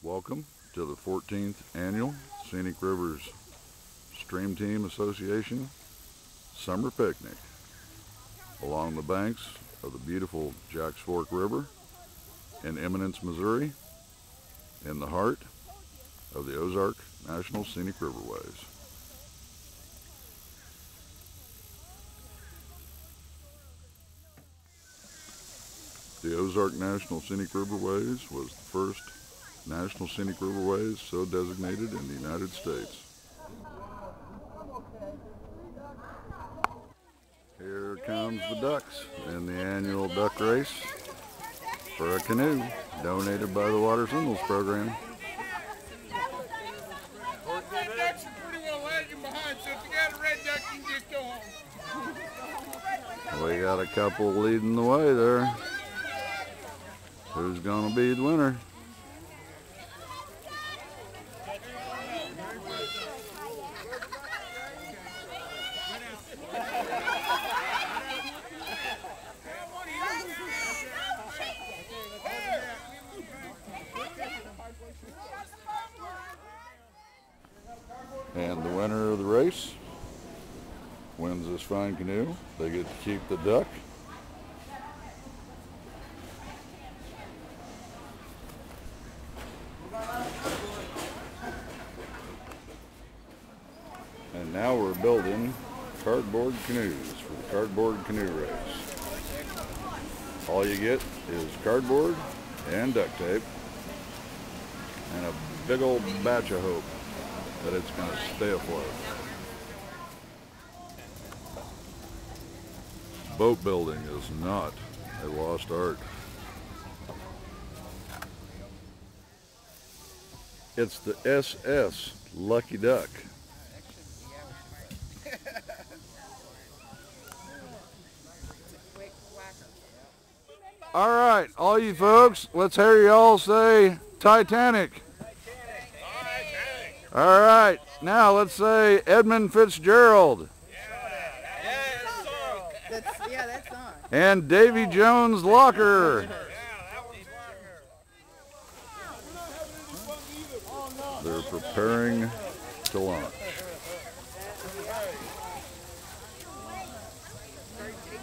Welcome to the 14th Annual Scenic Rivers Stream Team Association Summer Picnic along the banks of the beautiful Jacks Fork River in Eminence, Missouri, in the heart of the Ozark National Scenic Riverways. The Ozark National Scenic Riverways was the first National Scenic Riverways so designated in the United States. Here comes the ducks in the annual duck race for a canoe donated by the Water Symbols program. The ducks are pretty well lagging behind, so if you got a red duck, you can just go home. We got a couple leading the way there. Who's gonna be the winner? And the winner of the race wins this fine canoe. They get to keep the duck. And now we're building cardboard canoes for the cardboard canoe race. All you get is cardboard and duct tape and a big old batch of hope that it's going to stay afloat. Boat building is not a lost art. It's the SS Lucky Duck. All right, all you folks, let's hear y'all say Titanic. All right, now let's say Edmund Fitzgerald. That's on. And Davy Jones Locker. They're preparing to launch.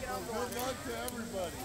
Good luck to everybody.